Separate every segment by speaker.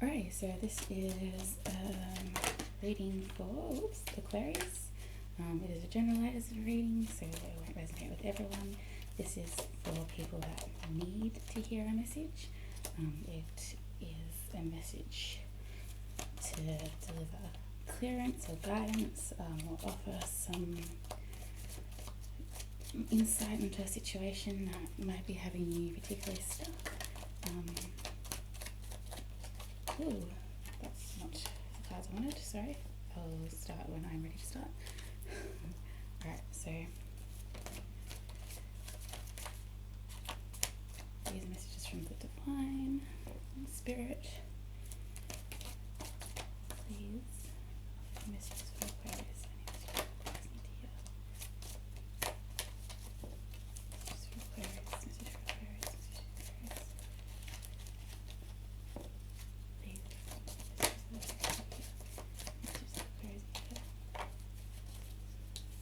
Speaker 1: Alright, so this is reading for Aquarius. It is a generalized reading, so it won't resonate with everyone. This is for people that need to hear a message. It is a message to deliver clearance or guidance, or offer some insight into a situation that might be having you particularly stuck. Ooh, that's not the cards I wanted, sorry. I'll start when I'm ready to start. Alright, so these are messages from the Divine Spirit. Please offer messages for Aquarius. Any messages need to hear. Messages for Aquarius, message for Aquarius, message for Aquarius. Please, messages for Aquarius need to hear.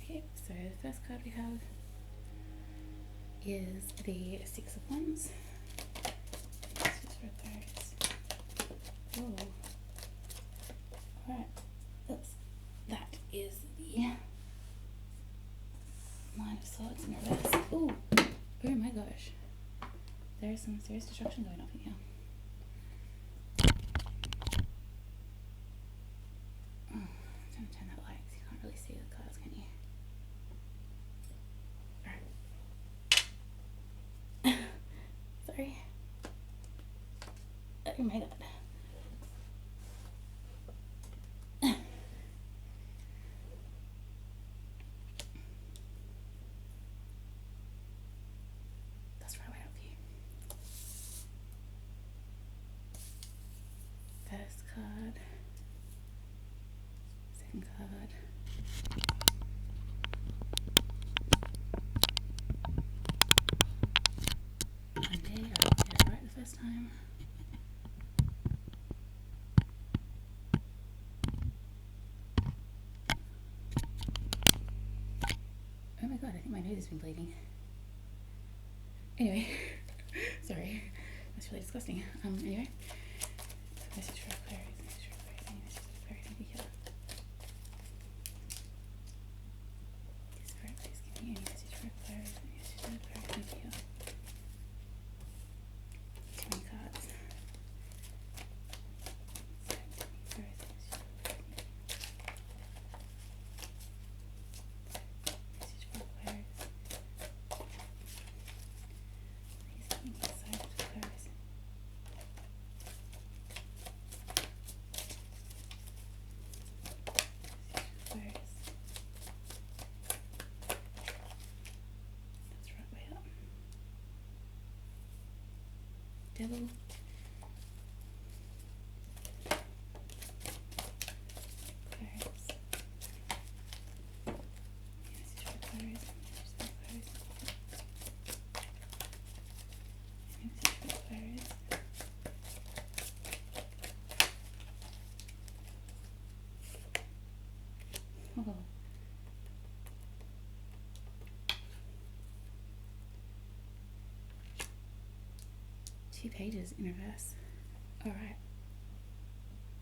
Speaker 1: Okay, so the first card we have is the Six of Wands. Messages for Aquarius. Oh. Alright, that is the Nine of Swords in reverse. Oh my gosh. There is some serious destruction going on in here. Oh, I'm trying to turn that light because you can't really see the cards, can you? Alright. Sorry. Oh my god. That's right way up for you. First card. Second card. One day I did it right the first time. Oh my god, I think my nose has been bleeding. Anyway, sorry, that's really disgusting. Anyway, message for Aquarius, message for Aquarius, any message for Aquarius, maybe here. Dear Spirit, please give me any message for Aquarius, any message for Aquarius, maybe here. Too many cards. So, Aquarius, message for Aquarius, message for Aquarius. Please give me insight for Aquarius. Aquarius. That's right way up. Devil. Aquarius. Message for Aquarius. Message for Aquarius. Message for Aquarius. Oh. Two pages in reverse. Alright.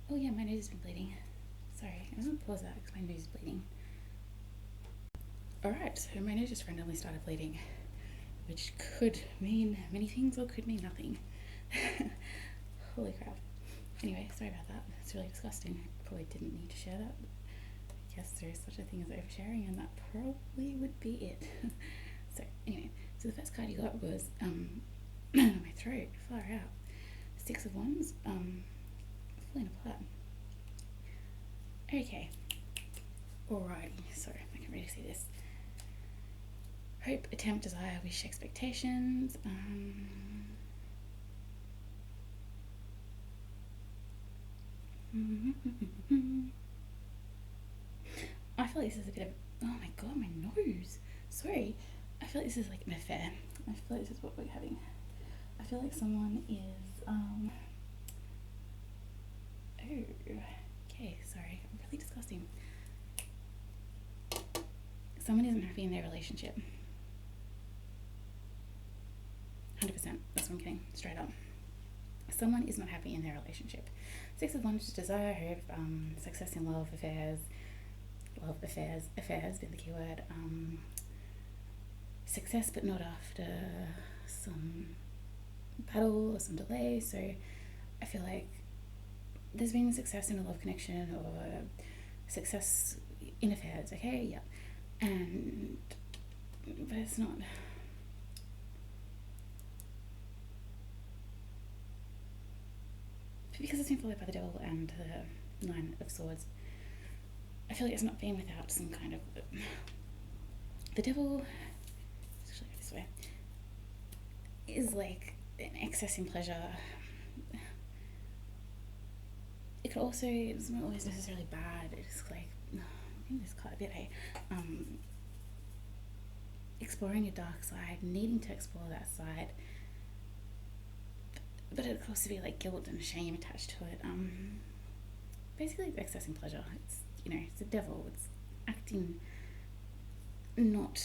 Speaker 1: Oh yeah, my nose has been bleeding. Sorry, I was gonna pause that because my nose is bleeding. Alright, so my nose just randomly started bleeding, which could mean many things or could mean nothing. Holy crap. Anyway, sorry about that. It's really disgusting. I probably didn't need to share that. I guess there is such a thing as oversharing, and that probably would be it. So anyway, so the first card you got was my throat, far out. Six of Wands, falling apart. Okay. Alrighty, so I can really see this. Hope, attempt, desire, wish, expectations. I feel like this is a bit of, oh my god, my nose. Sorry. I feel like this is like an affair. I feel like this is what we're having. I feel like someone is, oh, okay, sorry. Really disgusting. Someone isn't happy in their relationship. 100%. That's what I'm getting, straight up. someone is not happy in their relationship. Six of Wands, desire, hope, success in love affairs, being the key word. Success, but not after some battle or some delay. So I feel like there's been success in a love connection or success in affairs, okay? Yeah. But it's not. Because it's been followed by the Devil and the Nine of Swords, I feel like it's not been without some kind of. The Devil, let's actually go this way, is like an excess in pleasure. It could also, it's not always necessarily bad, it's like, I think there's quite a bit, hey? Exploring your dark side, needing to explore that side, but it could also be like guilt and shame attached to it. Basically it's excess in pleasure. It's, you know, it's the devil, it's acting not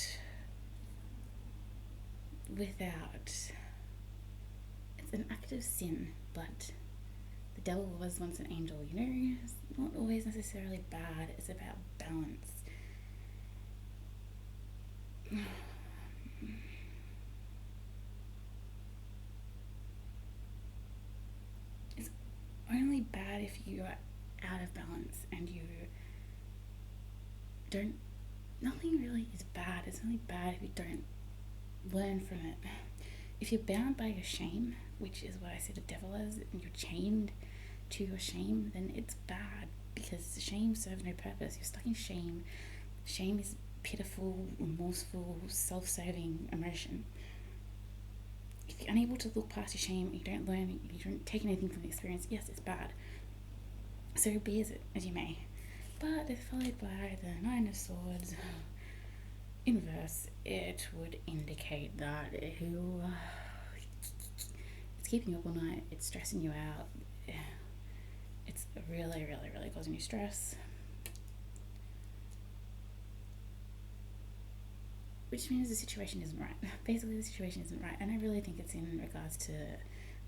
Speaker 1: without, it's an act of sin, but the devil was once an angel, you know. It's not always necessarily bad, it's about balance. It's only bad if you are out of balance and you don't, nothing really is bad, it's only bad if you don't learn from it. If you're bound by your shame, which is what I see the devil as, and you're chained to your shame, then it's bad, because shame serves no purpose. You're stuck in shame. Shame is pitiful, remorseful, self-serving emotion. If you're unable to look past your shame, you don't learn, you don't take anything from the experience, yes, it's bad. So be as you may. But if followed by the Nine of Swords in reverse, it would indicate that it's keeping you up all night, it's stressing you out, it's really, really, really causing you stress. Which means the situation isn't right. Basically, the situation isn't right. And I really think it's in regards to,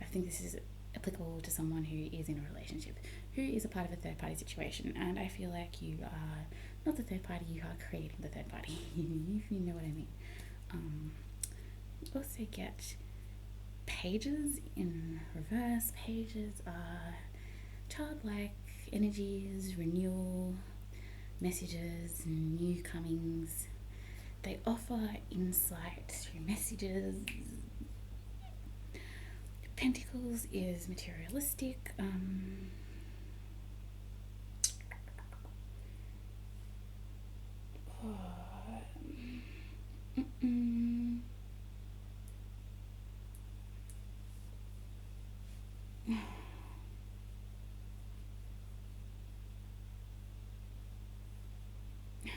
Speaker 1: I think this is applicable to someone who is in a relationship, who is a part of a third party situation. And I feel like you are not the third party, you are creating the third party, if you know what I mean. You also get pages in reverse. Pages are childlike energies, renewal, messages, new comings. They offer insight through messages. Pentacles is materialistic. I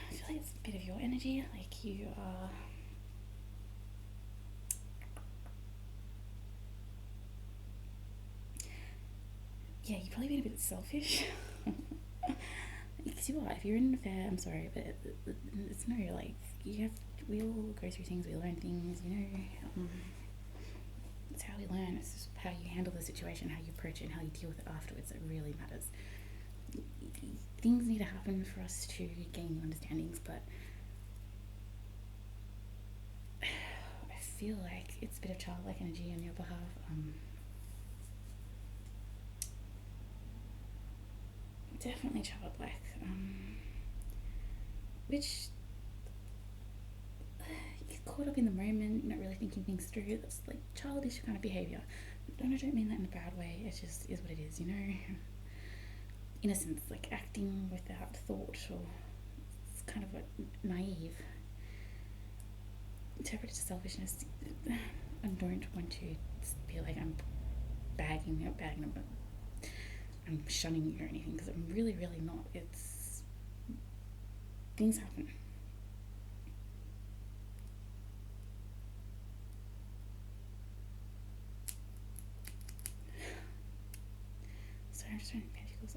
Speaker 1: feel like it's a bit of your energy, like you are you've probably been a bit selfish. Because you are, if you're in an affair, I'm sorry, but it's no, like, we all go through things, we learn things, you know. It's how we learn, it's just how you handle the situation, how you approach it, and how you deal with it afterwards that really matters. Things need to happen for us to gain new understandings, but I feel like it's a bit of childlike energy on your behalf. Definitely childlike, which you get caught up in the moment, not really thinking things through. That's like childish kind of behaviour. And I don't mean that in a bad way, it just is what it is, you know. Innocence, like acting without thought, or it's kind of like naive. Interpreted as selfishness. I don't want to be like I'm bagging them, but I'm shunning you or anything, because I'm really, really not. It's, things happen. Sorry, I'm just trying to Pentacles.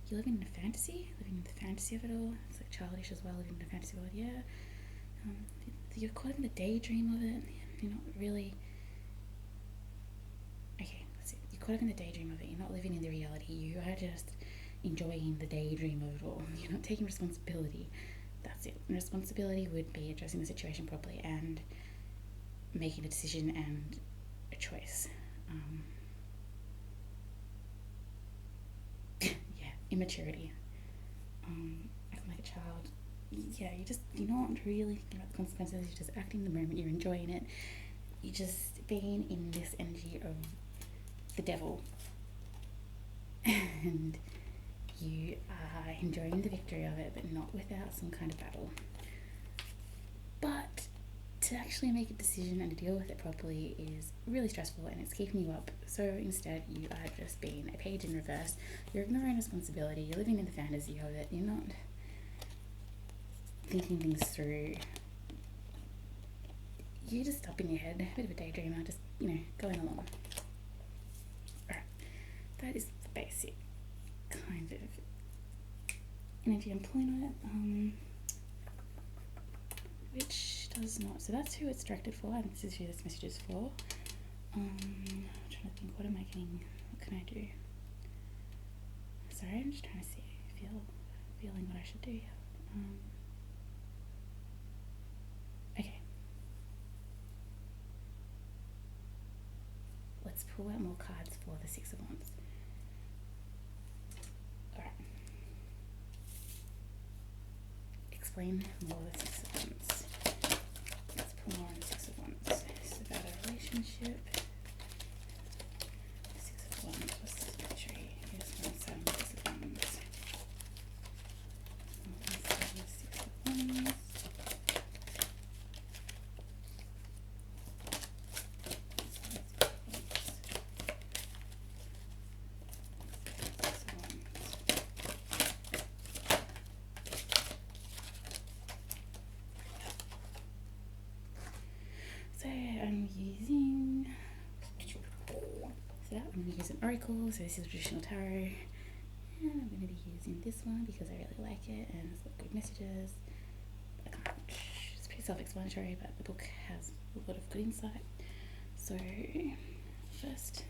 Speaker 1: You're living in a fantasy, living in the fantasy of it all. It's like childish as well, living in a fantasy world, yeah. You're caught in the daydream of it. You're not really... Okay, that's it. You're caught up in the daydream of it. You're not living in the reality. You are just enjoying the daydream of it all. You're not taking responsibility. That's it. And responsibility would be addressing the situation properly and making a decision and a choice. Yeah, immaturity. Acting like a child. Yeah, you're not really thinking about the consequences. You're just acting the moment. You're enjoying it. You're just being in this energy of the devil. And you are enjoying the victory of it, but not without some kind of battle. But to actually make a decision and to deal with it properly is really stressful, and it's keeping you up. So instead, you are just being a page in reverse. You're ignoring responsibility. You're living in the fantasy of it. You're not thinking things through. You're just up in your head, a bit of a daydreamer, just, going along. Alright, that is the basic kind of energy I'm pulling on it. Which does not, so that's who it's directed for, and this is who this message is for. I'm trying to think, what can I do? Sorry, I'm just trying to see, feeling what I should do here. Okay. Let's pull out more cards for the Six of Wands. Alright. Explain more of the Six of Wands. Let's pull more on the Six of Wands. It's about a relationship. Six of Wands, what's this victory? Here's one side of the Six of Wands. One side of the Six of Wands. So I'm going to use an oracle, so this is traditional tarot, and I'm going to be using this one because I really like it and it's got good messages. It's pretty self-explanatory, but the book has a lot of good insight. So first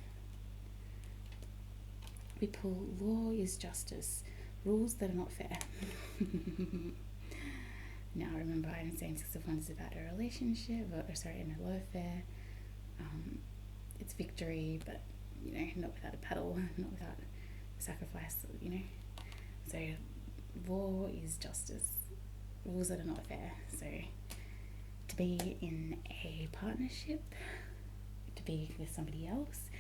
Speaker 1: we pull law is justice, rules that are not fair. Now remember, I'm saying Six of Wands is about a relationship, in a love affair. It's victory, but not without a battle, not without sacrifice, So law is justice, rules that are not fair. So to be in a partnership, to be with somebody else,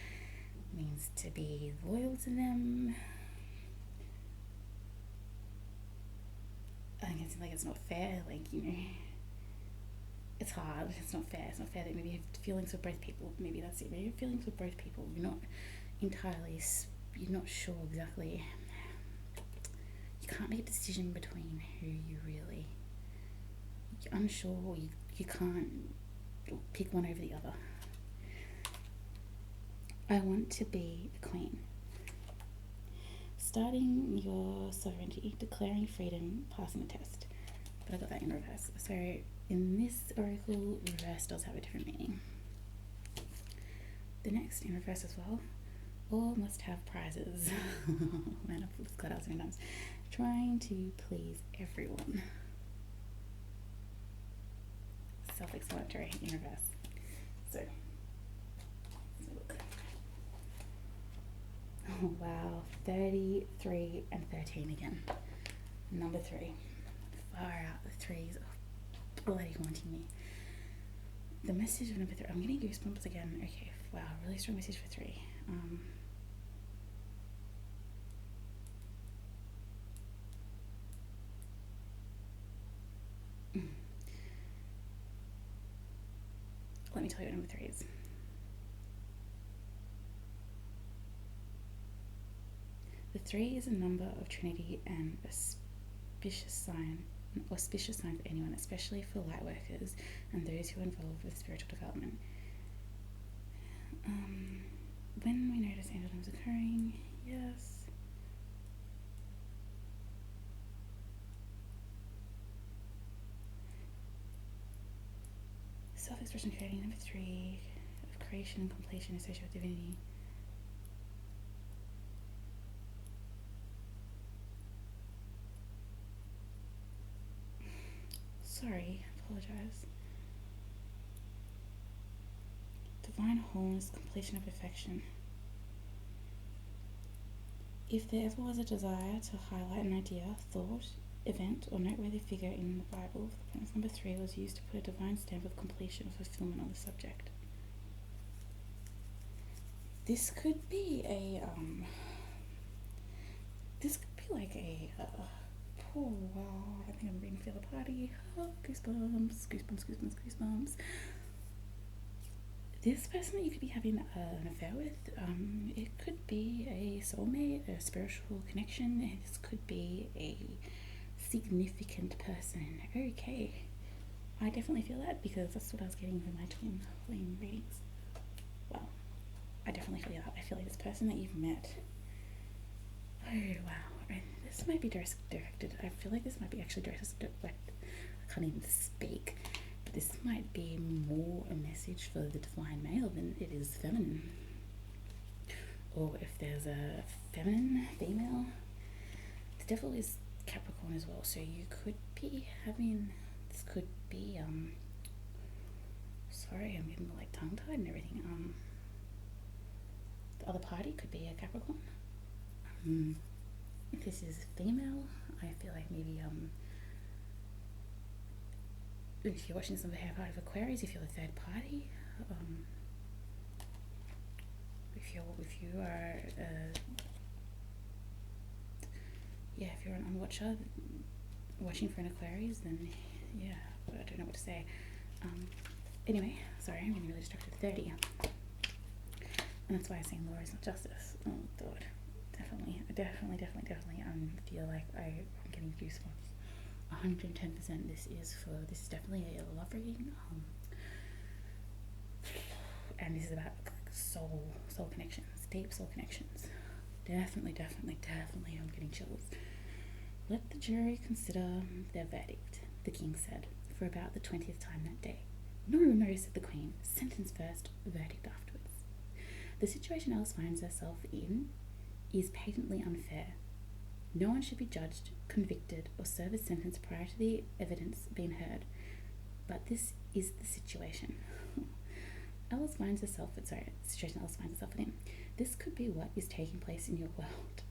Speaker 1: means to be loyal to them. I think it's not fair, it's hard, it's not fair. It's not fair that maybe you have feelings for both people. Maybe that's it. Maybe you have feelings for both people. You're not sure exactly. You can't make a decision between who you're unsure, or you can't pick one over the other. I want to be the queen. Starting your sovereignty, declaring freedom, passing a test. But I got that in reverse. So in this oracle, reverse does have a different meaning. The next in reverse as well. All must have prizes. Man, I've pulled this card out so many times. Trying to please everyone. Self-explanatory in reverse. So let's look. Oh wow, 33 and 13 again. Number 3. Far out, the 3s are bloody haunting me. The message of number 3, I'm getting goosebumps again. Okay, wow, really strong message for 3. Let me tell you what number 3 is. The 3 is a number of Trinity and auspicious sign for anyone, especially for light workers and those who are involved with spiritual development. When we notice angel numbers occurring, yes. So self-expression creating. Number 3, of creation and completion associated with divinity. Sorry, apologize. Divine wholeness, completion of perfection. If there ever was a desire to highlight an idea, thought, event, or noteworthy figure in the Bible, the premise number 3 was used to put a divine stamp of completion or fulfillment on the subject. This could be a like a oh wow, I think I'm ready to feel the party. Oh, goosebumps, goosebumps, goosebumps, goosebumps. This person that you could be having an affair with, it could be a soulmate, a spiritual connection. This could be a significant person. Okay, I definitely feel that because that's what I was getting from my twin flame readings. Well, I definitely feel that. I feel like this person that you've met. Oh wow, this might be directed. I feel like this might be actually directed. I can't even speak. This might be more a message for the divine male than it is feminine. Or if there's a feminine, female, the devil is Capricorn as well. So you could be having, this could be, sorry, I'm getting like tongue-tied and everything. The other party could be a Capricorn. If this is female, I feel like maybe, if you're watching some of the part of Aquarius, if you're the third party, if you are if you're an unwatcher watching for an Aquarius, then yeah, I don't know what to say. Anyway, sorry, I'm getting really distracted. 30, and that's why I'm saying law is not justice. Oh God, definitely. Feel like I'm getting goosebumps. 110%. This is definitely a love reading, and this is about soul connections, deep soul connections. Definitely I'm getting chills. Let the jury consider their verdict, the king said, for about the 20th time that day. No, said the queen. Sentence first, verdict afterwards. The situation Alice finds herself in is patently unfair. No one should be judged, convicted, or serve a sentence prior to the evidence being heard. But this is the situation. Alice finds herself in. This could be what is taking place in your world.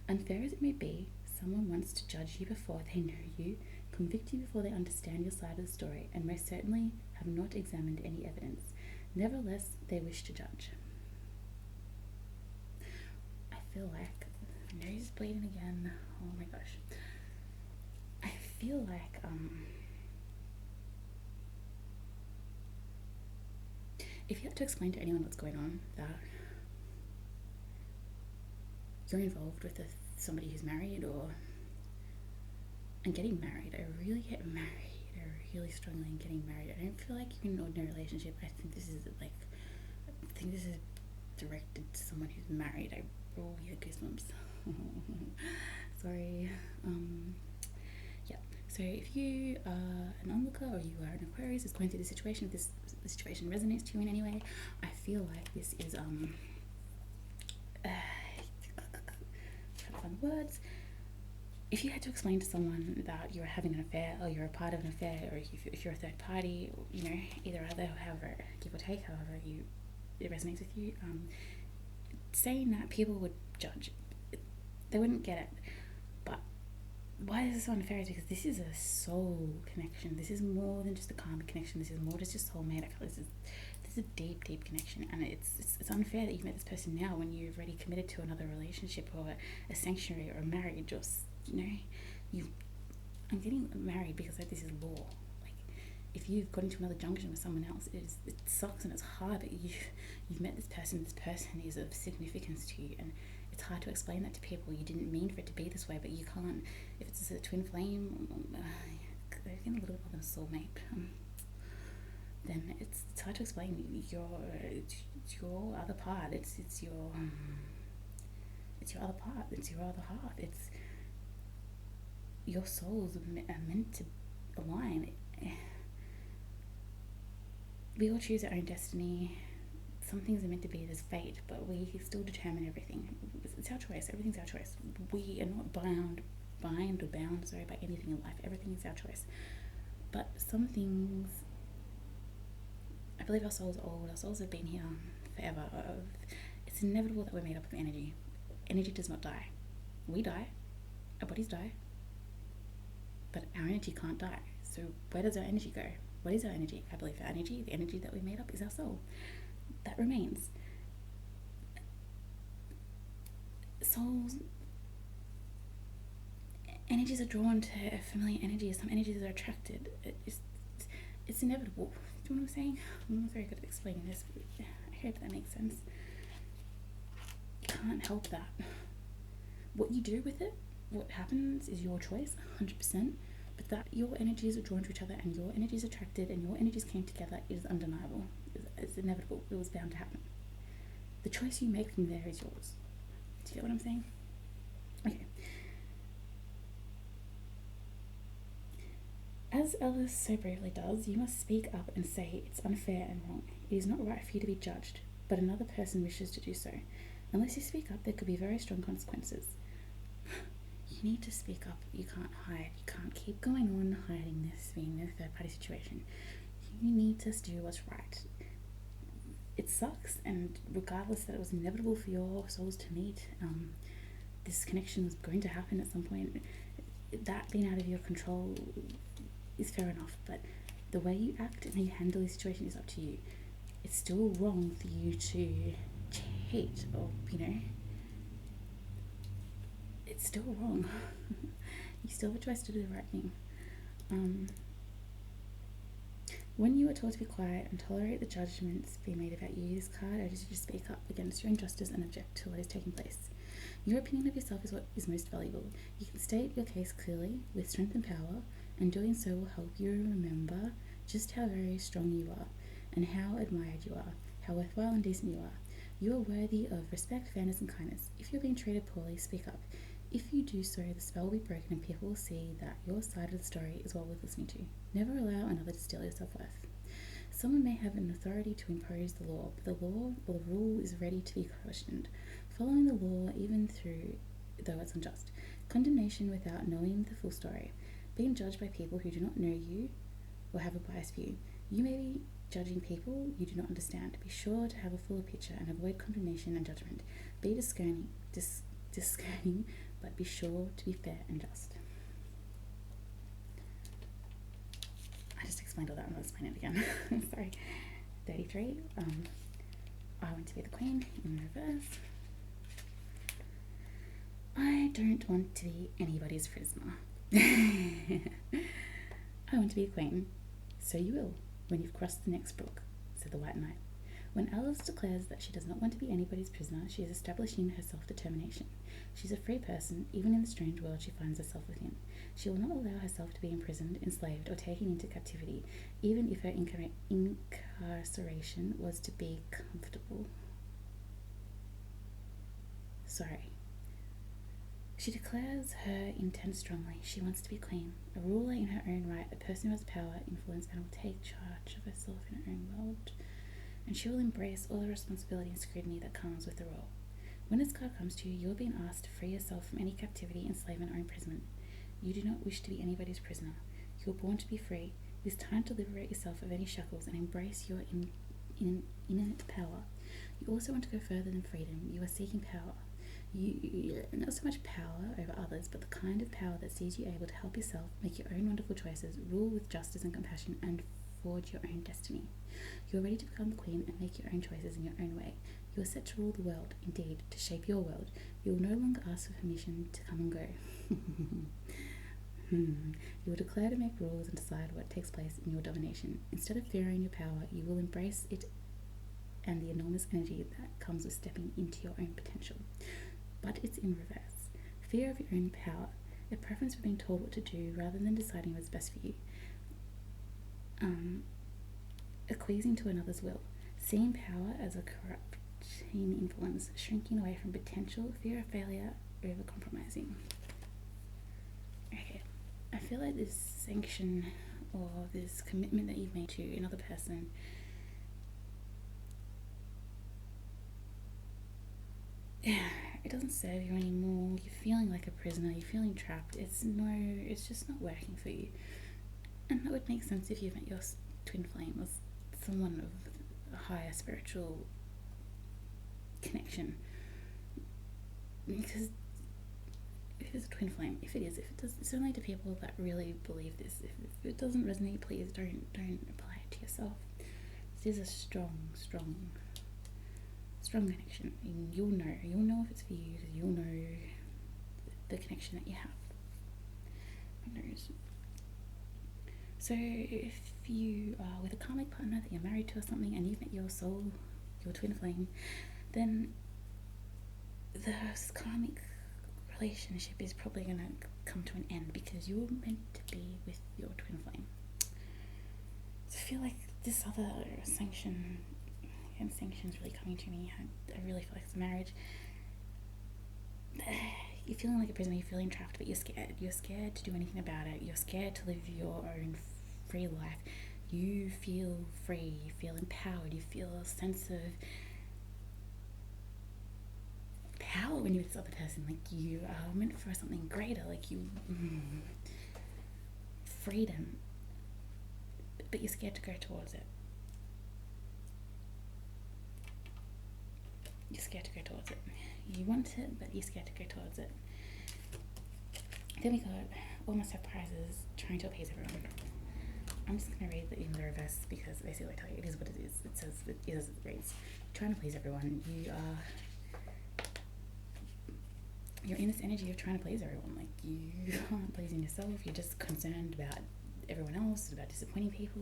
Speaker 1: Unfair as it may be, someone wants to judge you before they know you, convict you before they understand your side of the story, and most certainly have not examined any evidence. Nevertheless, they wish to judge. I feel like my nose is bleeding again. Oh my gosh. I feel like if you have to explain to anyone what's going on, that you're involved with somebody who's married and getting married, I really get married. I really struggle in getting married. I don't feel like you're in an ordinary relationship. I think this is directed to someone who's married. I get goosebumps. Sorry. Yeah. So if you are an onlooker or you are an Aquarius is going through this situation, if the situation resonates to you in any way, I feel like this is trying to find the words. If you had to explain to someone that you're having an affair or you're a part of an affair, or if you're a third party, you know, either other, however, give or take, however it resonates with you, saying that people would judge, they wouldn't get it. But why is this so unfair is because this is a soul connection. This is more than just a karmic connection. This is more just your soulmate. I feel this is a deep connection, and it's unfair that you've met this person now when you've already committed to another relationship or a sanctuary or a marriage, or you know, I'm getting married because like this is law. Like if you've got into another junction with someone else, it sucks and it's hard, but you've met this person. This person is of significance to you, and it's hard to explain that to people. You didn't mean for it to be this way, but you can't. If it's a twin flame, they're getting a little bit more than a soulmate. Then it's hard to explain. It's your other part. It's your other part. It's your other half. It's your souls are meant to align. we all choose our own destiny. Some things are meant to be, there's fate, but we still determine everything. It's our choice. Everything's our choice. We are not bound by anything in life. Everything is our choice. But some things, I believe our souls are old. Our souls have been here forever. It's inevitable that we're made up of energy. Energy does not die. We die. Our bodies die. But our energy can't die. So where does our energy go? What is our energy? I believe our energy, the energy that we made up, is our soul. That remains. Souls, energies are drawn to familiar energies. Some energies are attracted. It's inevitable. Do you know what I'm saying? I'm not very good at explaining this, but I hope that makes sense. You can't help that. What you do with it, what happens, is your choice, 100%. But that your energies are drawn to each other and your energies attracted and your energies came together is undeniable. It's inevitable. It was bound to happen. The choice you make from there is yours. Do you get what I'm saying? Okay. As Alice so bravely does, you must speak up and say it's unfair and wrong. It is not right for you to be judged, but another person wishes to do so. Unless you speak up, there could be very strong consequences. You need to speak up. You can't hide. You can't keep going on hiding this, being in a third party situation. You need to do what's right. It sucks, and regardless that it was inevitable for your souls to meet, this connection was going to happen at some point. That being out of your control is fair enough, but the way you act and how you handle the situation is up to you. It's still wrong for you to cheat or, it's still wrong. You still have a choice to do the right thing. When you are told to be quiet and tolerate the judgments being made about you, this card urges you to speak up against your injustice and object to what is taking place. Your opinion of yourself is what is most valuable. You can state your case clearly, with strength and power, and doing so will help you remember just how very strong you are, and how admired you are, how worthwhile and decent you are. You are worthy of respect, fairness, and kindness. If you're being treated poorly, speak up. If you do so, the spell will be broken and people will see that your side of the story is well worth listening to. Never allow another to steal your self-worth. Someone may have an authority to impose the law, but the law or the rule is ready to be questioned. Following the law, even though it's unjust. Condemnation without knowing the full story. Being judged by people who do not know you or have a biased view. You may be judging people you do not understand. Be sure to have a fuller picture and avoid condemnation and judgment. Be discerning, but be sure to be fair and just. I just explained all that, I'm going to explain it again. Sorry. 33. I want to be the queen in reverse. I don't want to be anybody's prisoner. I want to be a queen. So you will, when you've crossed the next brook, said the White Knight. When Alice declares that she does not want to be anybody's prisoner, she is establishing her self-determination. She is a free person, even in the strange world she finds herself within. She will not allow herself to be imprisoned, enslaved, or taken into captivity, even if her incarceration was to be comfortable. She declares her intent strongly. She wants to be queen, a ruler in her own right, a person who has power, influence, and will take charge of herself in her own world. And she will embrace all the responsibility and scrutiny that comes with the role. When this card comes to you, you are being asked to free yourself from any captivity, enslavement, or imprisonment. You do not wish to be anybody's prisoner. You were born to be free. It is time to liberate yourself of any shackles and embrace your innate power. You also want to go further than freedom. You are seeking power. You not so much power over others, but the kind of power that sees you able to help yourself, make your own wonderful choices, rule with justice and compassion, and forge your own destiny. You are ready to become the queen and make your own choices in your own way. You are set to rule the world, indeed, to shape your world. You will no longer ask for permission to come and go. You will declare to make rules and decide what takes place in your domination. Instead of fearing your power, you will embrace it and the enormous energy that comes with stepping into your own potential. But it's in reverse. Fear of your own power, a preference for being told what to do rather than deciding what's best for you. Acquiescing to another's will, seeing power as a corrupting influence, shrinking away from potential, fear of failure, over compromising. Okay, feel like this sanction or this commitment that you've made to another person it doesn't serve you anymore. You're feeling like a prisoner. You're feeling trapped. It's just not working for you. And that would make sense if you met your twin flame or someone of a higher spiritual connection. Because if it's a twin flame, if it does, it's only to people that really believe this. If it doesn't resonate, please don't apply it to yourself. This is a strong connection, and you'll know if it's for you, because you'll know the connection that you have. Who knows? So if you are with a karmic partner that you're married to or something, and you've met your soul, your twin flame, then the karmic relationship is probably going to come to an end, because you're meant to be with your twin flame. So I feel like this other sanction's really coming to me. I really feel like it's a marriage. You're feeling like a prisoner, you're feeling trapped, but you're scared. You're scared to do anything about it. You're scared to live your own free life. You feel free, you feel empowered, you feel a sense of power when you're with this other person. Like, you are meant for something greater, like freedom, but you're scared to go towards it. You're scared to go towards it. You want it, but you're scared to go towards it. Then we got almost have prizes, trying to appease everyone. I'm just going to read in the reverse, because basically I tell you, it is what it is. It says, it is as it reads. Trying to please everyone. You're in this energy of trying to please everyone. Like, you aren't pleasing yourself. You're just concerned about everyone else, about disappointing people.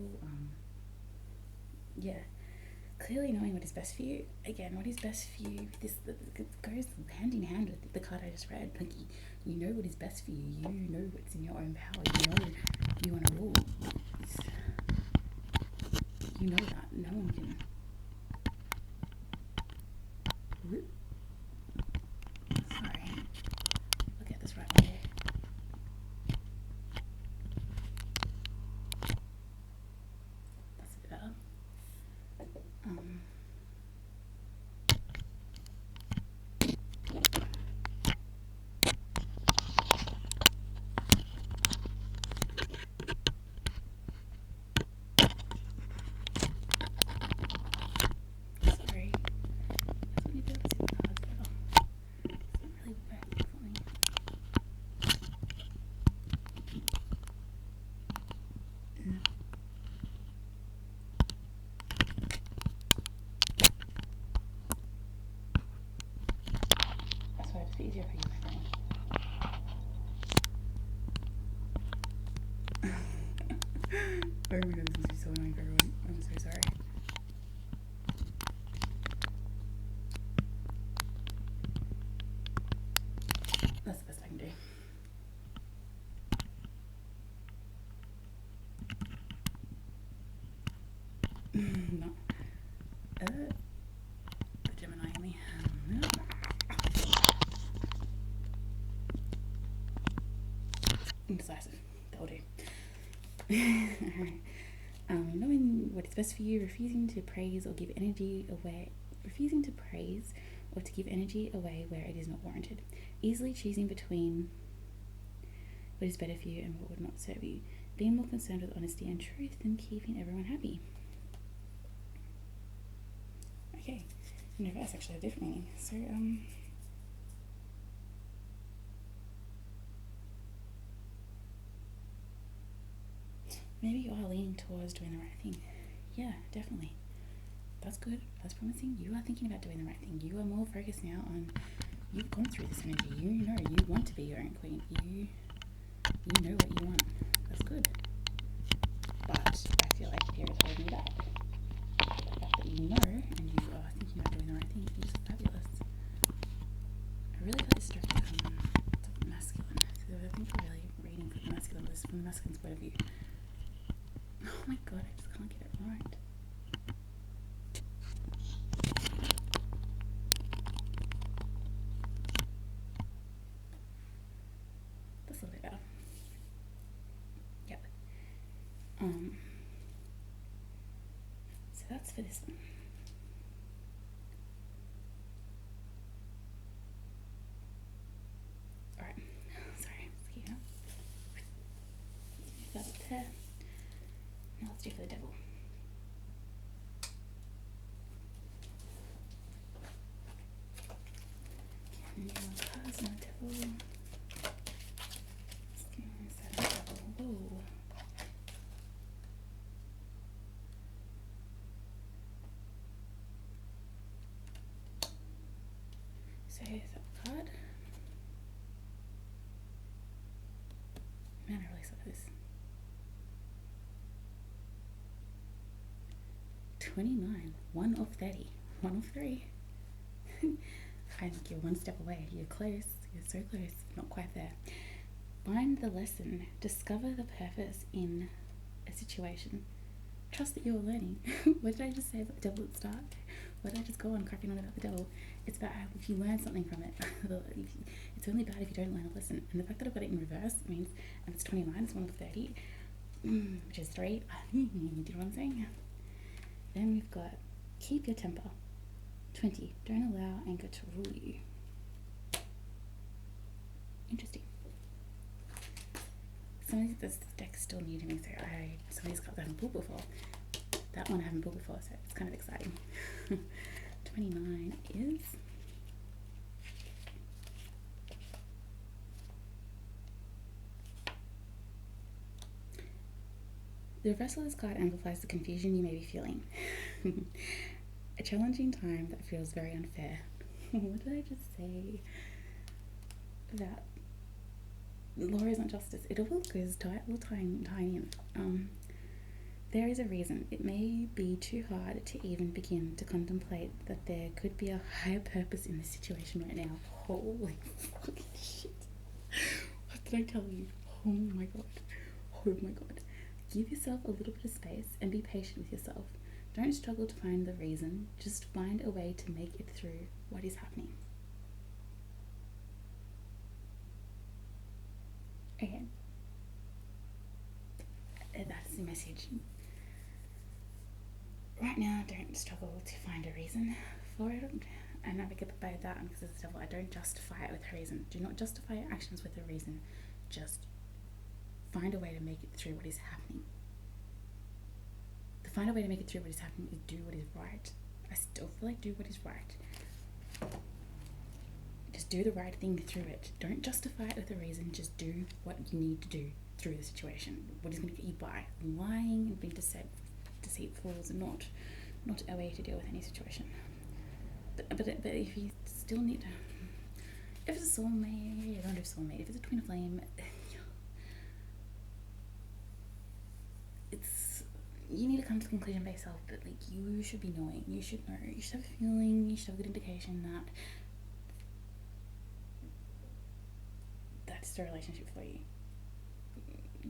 Speaker 1: Clearly knowing what is best for you. Again, what is best for you, this goes hand in hand with the card I just read. Like, you know what is best for you. You know what's in your own power. You know you want to rule. You know that. No one can. Sorry. I'll get this right way. That's a bit better. Sorry. Let me do this in the cards better. It's not really working for me. That's why it's easier for you, my friend. Oh my god, this must be so annoying for everyone. I'm so sorry. That's the best I can do. No. The Gemini in me. Indecisive. That'll do. Knowing what is best for you, refusing to praise or to give energy away where it is not warranted, easily choosing between what is better for you and what would not serve you, being more concerned with honesty and truth than keeping everyone happy. Okay, in reverse actually a different meaning. So maybe you are leaning towards doing the right thing. Yeah, definitely. That's good. That's promising. You are thinking about doing the right thing. You are more focused now on, you've gone through this energy. You know you want to be your own queen. You know what you want. That's good. But I feel like here is holding you back. The fact that you know and you are thinking about doing the right thing is fabulous. I really feel this struck to masculine. So I think we're really reading from the masculine's point of view. Oh my god, I just can't get it right. That's a little bit better. Yep. So that's for this one. Whoa. So here's that card. Man, I really suck at this. 29. 1 of 30. 1 of 3. I think you're one step away. You're close. You're so close. Not quite there. Find the lesson. Discover the purpose in a situation. Trust that you're learning. What did I just say about the devil at the start? Why did I just go on crapping on about the devil? It's about how if you learn something from it, it's only bad if you don't learn a lesson. And the fact that I've got it in reverse means, and it's 29, it's 1 of 30, which is 3. Do you know what I'm saying? Then we've got keep your temper. 20. Don't allow anger to rule you. Interesting. Some of this deck's still new to me, so some of these cards I haven't pulled before. That one I haven't pulled before, so it's kind of exciting. 29 is the reversal of this card amplifies the confusion you may be feeling. A challenging time that feels very unfair. What did I just say? That law isn't justice. It all goes tying in. There is a reason. It may be too hard to even begin to contemplate that there could be a higher purpose in this situation right now. Holy fucking shit. What did I tell you? Oh my god. Oh my god. Give yourself a little bit of space and be patient with yourself. Don't struggle to find the reason. Just find a way to make it through what is happening. Okay. That's the message. Right now, don't struggle to find a reason for it. And I get by that because it's the devil. I don't justify it with a reason. Do not justify your actions with a reason. Just find a way to make it through what is happening. To find a way to make it through what is happening is do what is right. I still feel like do what is right. Just do the right thing through it. Don't justify it with a reason. Just do what you need to do through the situation. What is going to get you by. Lying and being deceitful is not a way to deal with any situation. But if you still need to, if it's a soulmate, you don't do soulmate. If it's a twin flame, you need to come to the conclusion by yourself that like you should be knowing. You should know. You should have a feeling. You should have a good indication that that's the relationship for you.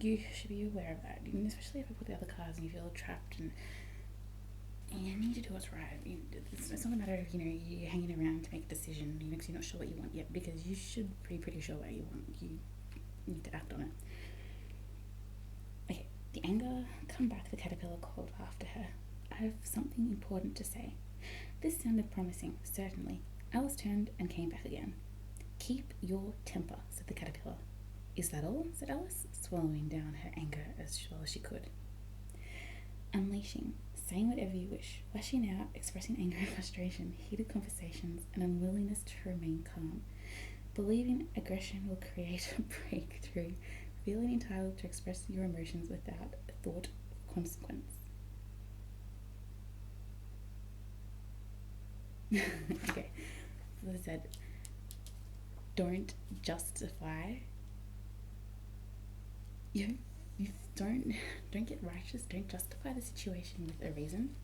Speaker 1: You should be aware of that, and especially if I put the other cards and you feel trapped and you need to do what's right. It's not a matter of you hanging around to make a decision because you're not sure what you want yet, because you should be pretty sure what you want. You need to act on it. Okay, the anger. Come back, the caterpillar called after her. I have something important to say. This sounded promising, certainly. Alice turned and came back again. Keep your temper, said the caterpillar. Is that all? Said Alice, swallowing down her anger as well as she could. Unleashing, saying whatever you wish, lashing out, expressing anger and frustration, heated conversations, and unwillingness to remain calm. Believing aggression will create a breakthrough, feeling entitled to express your emotions without a thought of consequence. Okay, so as I said, don't justify. You don't get righteous. Don't justify the situation with a reason.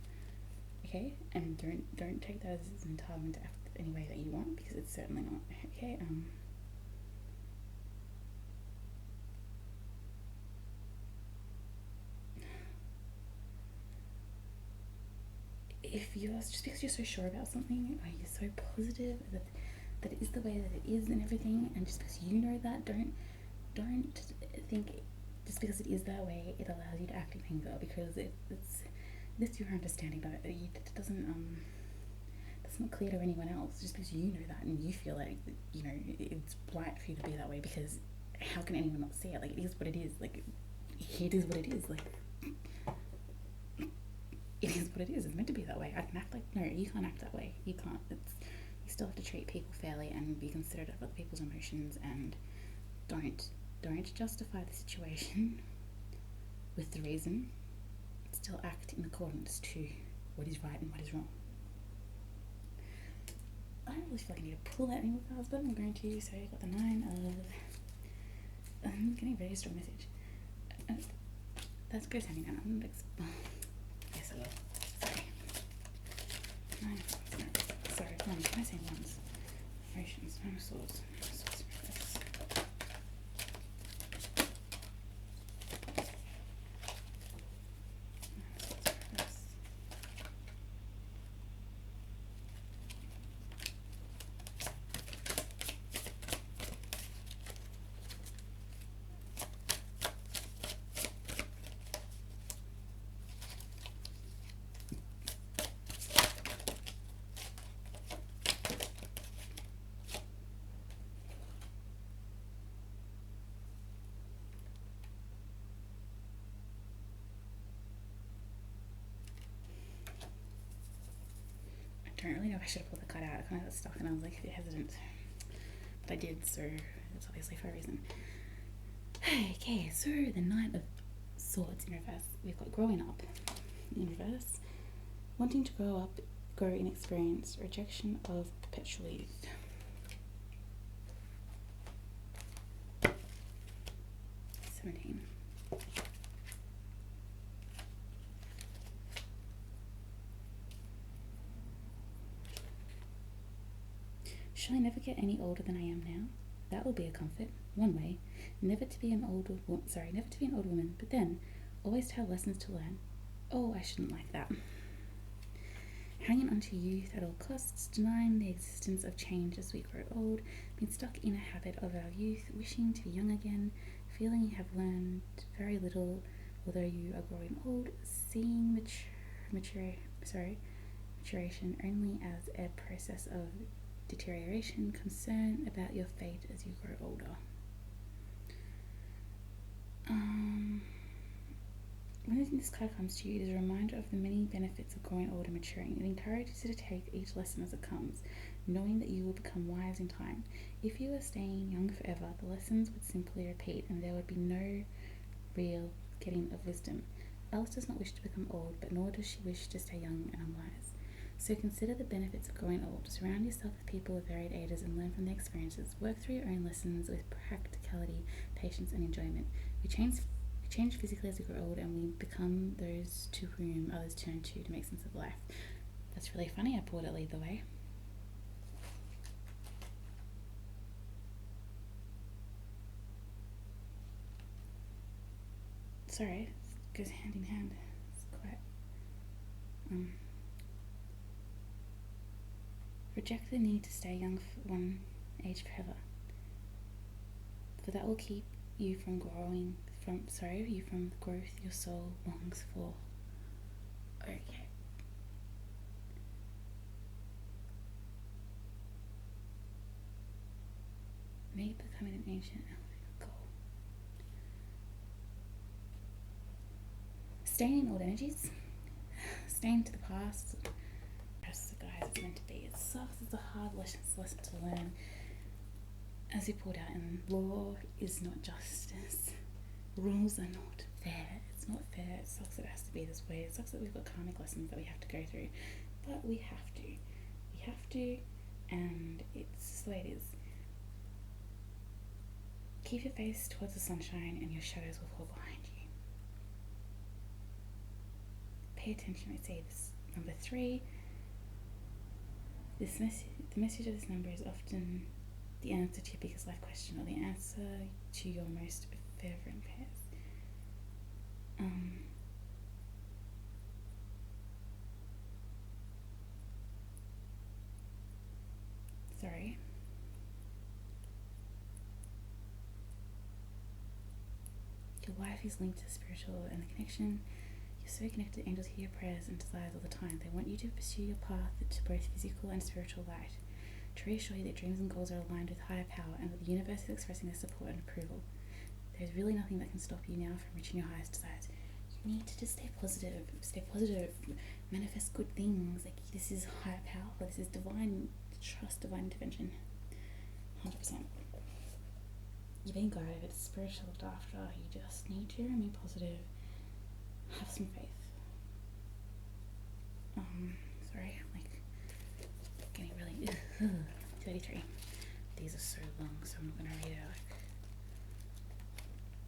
Speaker 1: Okay, and don't take that as an entitlement to act any way that you want, because it's certainly not. Okay. If you're just because you're so sure about something, or you're so positive that it is the way that it is and everything, and just because you know that, don't think just because it is that way it allows you to act in anger, because it's your understanding of it. It doesn't that's not clear to anyone else. Just because you know that and you feel like it's right for you to be that way, because how can anyone not see it? Like, it is what it is. Like, it is what it is. Like, it is what it is. It's meant to be that way. I can act like, no, you can't act that way. You can't. You still have to treat people fairly and be considerate of other people's emotions, and don't justify the situation with the reason. Still act in accordance to what is right and what is wrong. I don't really feel like I need to pull out any more cards, but I'm going to. So I got the 9 of... I'm getting a very strong message. That goes hand in hand. I'm not yes, I will. Sorry. 9 of Swords. No. Sorry, come on. Can I say ones? Emotions. 9 of Swords. 9 of Swords. Reverse. I don't really know if I should have pulled the card out. I kind of got stuck and I was like a bit hesitant. But I did, so that's obviously for a reason. Okay, so the 9 of Swords in reverse. We've got growing up in reverse. Wanting to grow up, grow in experience, rejection of perpetual youth. Shall I never get any older than I am now? That will be a comfort, one way. Never to be an old woman, but then always to have lessons to learn. Oh, I shouldn't like that. Hanging on to youth at all costs, denying the existence of change as we grow old, being stuck in a habit of our youth, wishing to be young again, feeling you have learned very little although you are growing old, seeing maturation only as a process of deterioration, concern about your fate as you grow older. When this card comes to you, it is a reminder of the many benefits of growing old and maturing. It encourages you to take each lesson as it comes, knowing that you will become wise in time. If you were staying young forever, the lessons would simply repeat and there would be no real getting of wisdom. Alice does not wish to become old, but nor does she wish to stay young and unwise. So consider the benefits of growing old. Surround yourself with people of varied ages and learn from their experiences. Work through your own lessons with practicality, patience, and enjoyment. We change physically as we grow old, and we become those to whom others turn to make sense of life. That's really funny. I pulled it either way. Sorry, it goes hand in hand. It's quite... Reject the need to stay young for one age forever, for that will keep you from the growth your soul longs for. Okay. Make becoming an ancient goal. Staying in old energies, staying to the past. Guys, it's meant to be. It sucks. It's a hard lesson to learn. As we pulled out, in law is not justice. Rules are not fair. It's not fair. It sucks that it has to be this way. It sucks that we've got karmic lessons that we have to go through. But we have to. We have to, and it's the way it is. Keep your face towards the sunshine and your shadows will fall behind you. Pay attention. I say this. Number 3. The message of this number is often the answer to your biggest life question, or the answer to your most fervent prayers. Sorry. Your life is linked to spiritual and the connection. You're so connected to angels hear your prayers and desires all the time. They want you to pursue your path to both physical and spiritual light, to reassure you that dreams and goals are aligned with higher power and that the universe is expressing their support and approval. There's really nothing that can stop you now from reaching your highest desires. You need to just stay positive, manifest good things. Like, this is higher power, this is divine trust divine intervention. 100%. You're being guided, it's spiritual looked after. You just need to remain positive. Have some faith. Sorry, I'm like getting really 33. These are so long, so I'm not gonna read it out.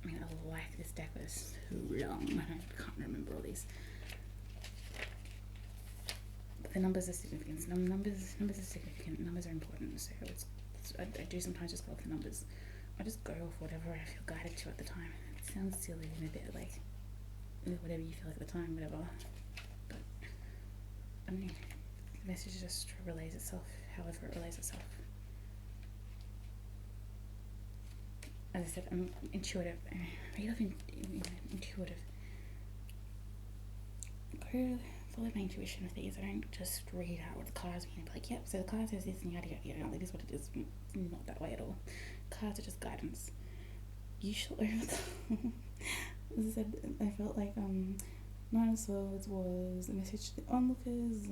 Speaker 1: I mean, I like this deck, but it's so long. I can't remember all these. But the numbers are significant. Numbers are significant. Numbers are important. So I do sometimes just go off the numbers. I just go off whatever I feel guided to at the time. It sounds silly and a bit like whatever you feel like at the time, whatever. But I don't know. The message just relays itself, however it relays itself. As I said, I'm intuitive. I read off intuitive. Go follow my intuition with these. I don't just read out what the cards mean and be like, yep, so the card says this and yada yada yada. Like, this is what it is. Not that way at all. Cards are just guidance. You shall overcome. As I said, I felt like Nine of Swords was a message to the onlookers.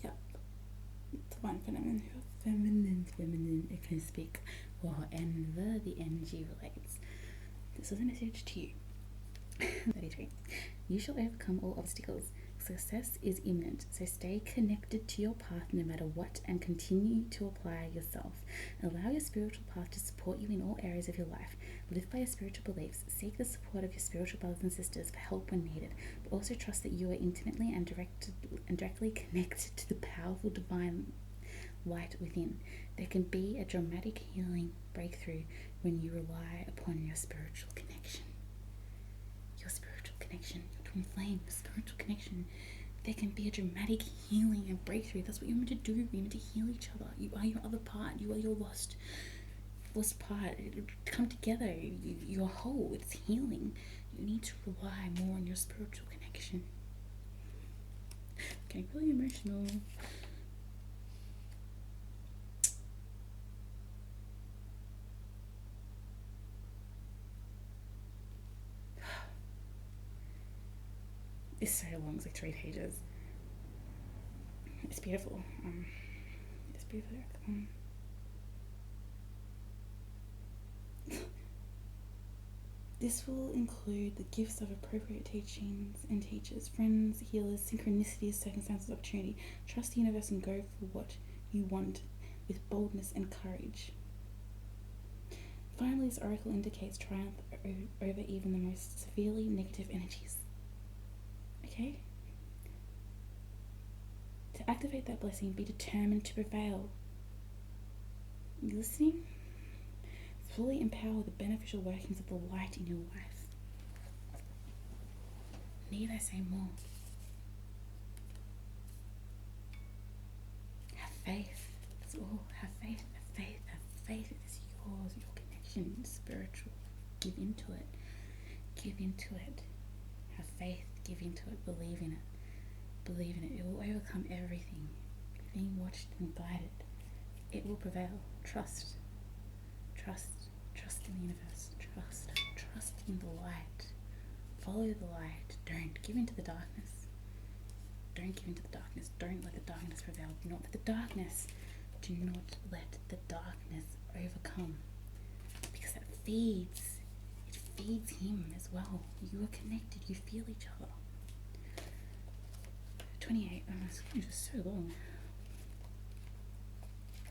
Speaker 1: Yep. Divine feminine, I can speak wherever the energy relates. This is a message to you. 33. You shall overcome all obstacles. Success is imminent, so stay connected to your path no matter what and continue to apply yourself. Allow your spiritual path to support you in all areas of your life. Live by your spiritual beliefs. Seek the support of your spiritual brothers and sisters for help when needed, but also trust that you are intimately and directly connected to the powerful divine light within. There can be a dramatic healing breakthrough when you rely upon your spiritual connection. Your spiritual connection, your twin flame, your spiritual connection. There can be a dramatic healing and breakthrough. That's what you're meant to do. You're meant to heal each other. You are your other part. You are your lost part. Come together. You're whole. It's healing. You need to rely more on your spiritual connection. Getting really emotional. It's so long, it's like 3 pages. It's beautiful. It's beautiful. This will include the gifts of appropriate teachings and teachers, friends, healers, synchronicities, circumstances, opportunity. Trust the universe and go for what you want with boldness and courage. Finally, this oracle indicates triumph over even the most severely negative energies. Okay? To activate that blessing, be determined to prevail. You listening? Fully empower the beneficial workings of the light in your life. Need I say more? Have faith. That's all. Have faith. Have faith. Have faith. It is yours. Your connection is spiritual. Give into it. Give into it. Have faith. Give into it. Believe in it. Believe in it. It will overcome everything. Being watched and guided. It will prevail. Trust. Trust. Trust in the universe. Trust. Trust in the light. Follow the light. Don't give into the darkness. Don't give into the darkness. Don't let the darkness prevail. Do not let the darkness. Do not let the darkness overcome. Because that feeds. It feeds him as well. You are connected. You feel each other. 28. Oh, it's just so long.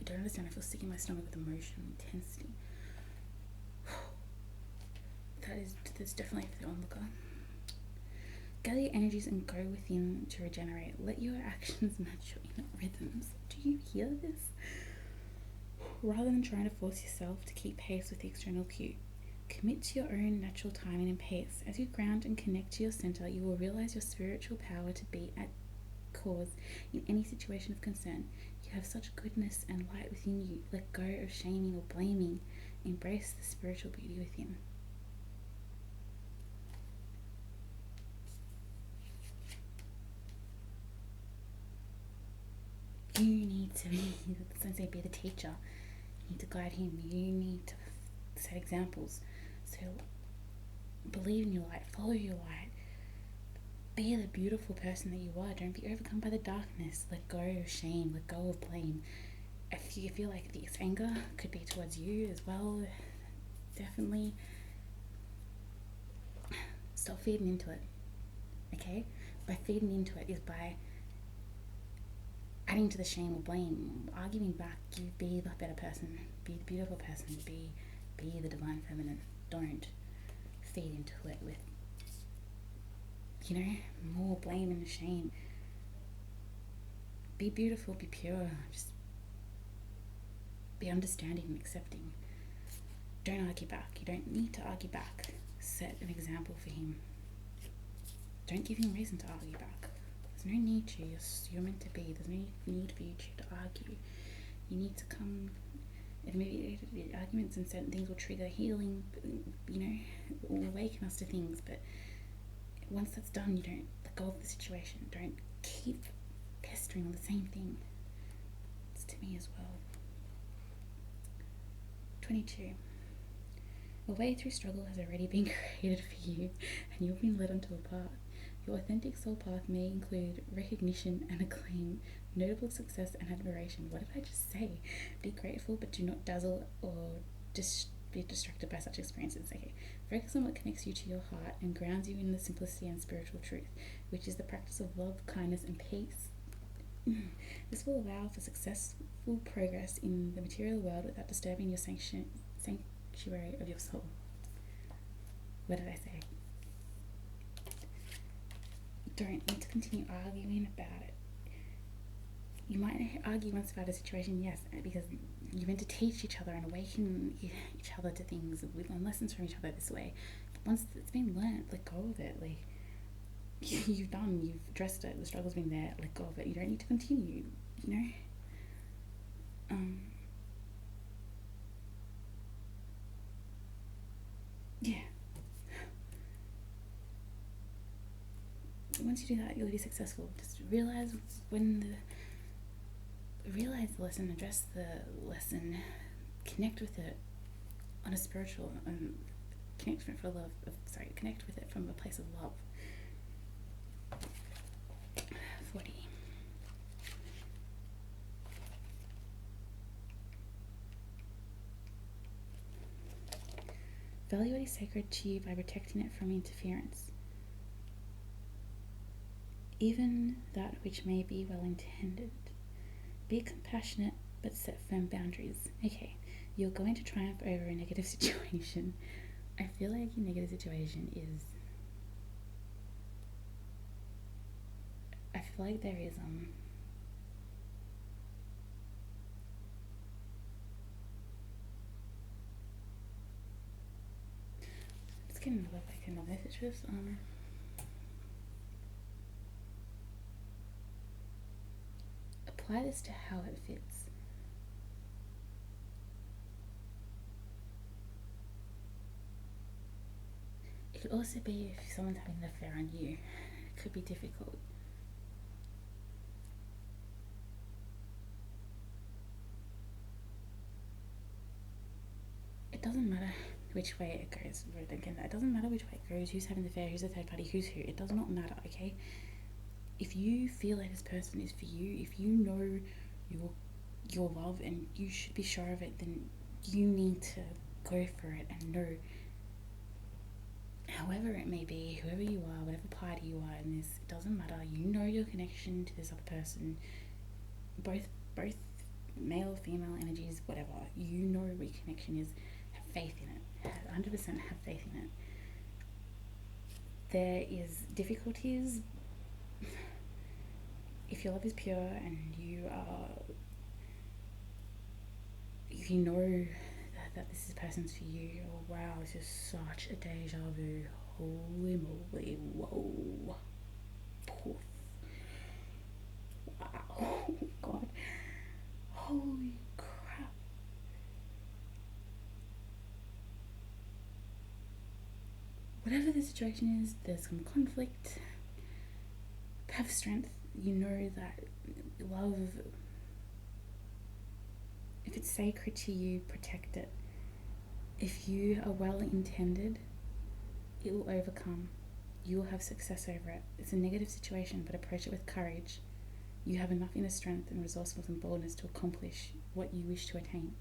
Speaker 1: I don't understand. I feel sick in my stomach with emotion, intensity. That's definitely for the onlooker. Gather your energies and go within to regenerate. Let your actions match your inner rhythms. Do you hear this? Rather than trying to force yourself to keep pace with the external cue, commit to your own natural timing and pace. As you ground and connect to your center, you will realize your spiritual power to be at cause in any situation of concern. You have such goodness and light within you. Let go of shaming or blaming. Embrace the spiritual beauty within. You need to be, let's say, be the teacher. You need to guide him. You need to set examples. So believe in your light. Follow your light. Be the beautiful person that you are. Don't be overcome by the darkness. Let go of shame. Let go of blame. If you feel like this anger could be towards you as well, definitely stop feeding into it. Okay? By feeding into it is by adding to the shame or blame, arguing back. You be the better person. Be the beautiful person. Be the divine feminine. Don't feed into it with, more blame and shame. Be beautiful, be pure, just be understanding and accepting. Don't argue back. You don't need to argue back. Set an example for him. Don't give him reason to argue back. There's no need to. You're meant to be. There's no need for you to argue. You need to come, and maybe arguments and certain things will trigger healing, will awaken us to things, but once that's done, you don't let go of the situation. Don't keep pestering on the same thing. It's to me as well. 22. A way through struggle has already been created for you, and you've been led onto a path. Your authentic soul path may include recognition and acclaim, notable success and admiration. What did I just say? Be grateful, but do not dazzle or be distracted by such experiences. Okay, focus on what connects you to your heart and grounds you in the simplicity and spiritual truth, which is the practice of love, kindness, and peace. This will allow for successful progress in the material world without disturbing your sanctuary of your soul. What did I say? Don't need to continue arguing about it. You might argue once about a situation, yes, because you're meant to teach each other and awaken each other to things. We learn lessons from each other this way. But once it's been learned, let go of it. Like, you've addressed it, the struggle's been there, let go of it. You don't need to continue, yeah. Once you do that, you'll be successful. Just realize the lesson, address the lesson, connect with it on a spiritual, connect with it from a place of love. 40. Value what is sacred to you by protecting it from interference, even that which may be well intended. Be compassionate, but set firm boundaries. Okay, you're going to triumph over a negative situation. I feel like your negative situation is, I feel like there is let's get another message. Just apply this to how it fits. It could also be if someone's having an affair on you. It could be difficult. It doesn't matter which way it goes. It doesn't matter which way it goes, who's having the affair, who's the third party, who's who. It does not matter, okay? If you feel like this person is for you, if you know your love and you should be sure of it, then you need to go for it and know, however it may be, whoever you are, whatever party you are in this, it doesn't matter. You know your connection to this other person, both male, female energies, whatever. You know what your connection is. Have faith in it. 100% have faith in it. There is difficulties. If your love is pure and you know that this is person's for you, oh wow, this is such a deja vu. Holy moly, whoa. Poof. Wow. Oh god. Holy crap. Whatever the situation is, there's some conflict. Have strength. You know that love, if it's sacred to you, protect it. If you are well intended, it will overcome. You will have success over it. It's a negative situation, but approach it with courage. You have enough inner strength and resourcefulness and boldness to accomplish what you wish to attain.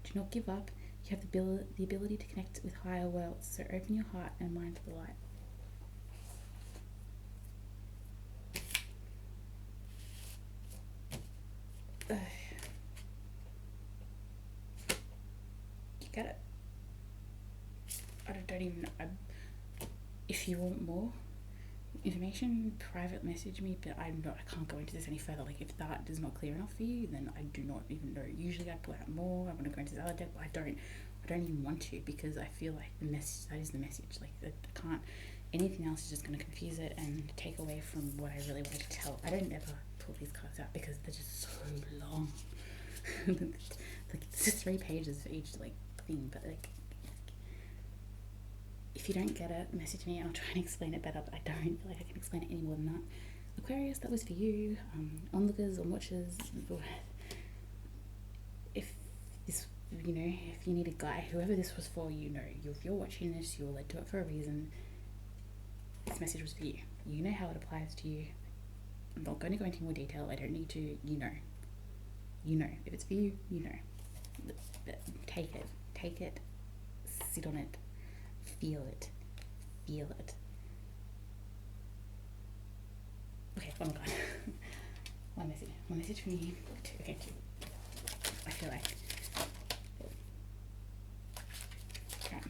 Speaker 1: Do not give up. You have the ability to connect with higher worlds, so open your heart and mind to the light. You get it? I don't even know. If you want more information, private message me, but I can't go into this any further. Like, if that is not clear enough for you, then I do not even know. Usually I pull out more, I want to go into this other depth, but I don't even want to, because I feel like the message, that is the message. Like, I can't, anything else is just going to confuse it and take away from what I really wanted to tell. I don't ever pull these cards out because they're just so long. Like, it's just 3 pages for each, like, thing, but, like, if you don't get it, message me and I'll try and explain it better, but I don't feel like I can explain it any more than that. Aquarius, that was for you. Onlookers, on watchers, if this, you know, if you need a guy, whoever this was for, you know, if you're watching this, you're led to it for a reason. This message was for you. You know how it applies to you. I'm not going to go into more detail. I don't need to, you know. You know. If it's for you, you know. But take it, sit on it, feel it. Okay, oh my god. One message from you. 2, okay, 2. I feel like. Right.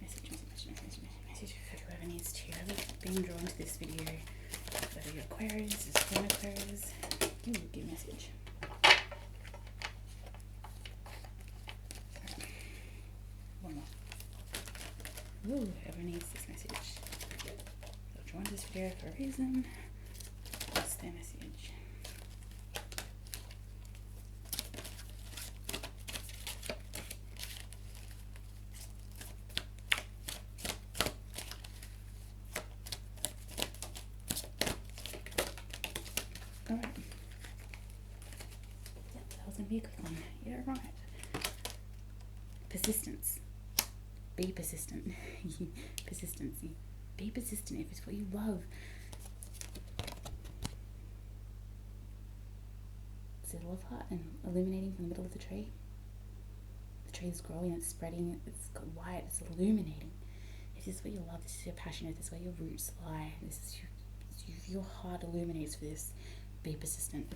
Speaker 1: Message for whoever needs to. Whoever's been drawn to this video, whether you're Aquarius, is born Aquarius, you will give a message. One more. Ooh, whoever needs this message. They'll join this video for a reason. What's their message? Alright. Yep, that was going to be a quick one. Yeah, right. Persistence. Be persistent. Persistency. Be persistent if it's what you love. See the love heart and illuminating from the middle of the tree. The tree is growing, it's spreading, it's got light, it's illuminating. If this is what you love, this is your passion, if this is where your roots lie, this is your heart illuminates for this, be persistent.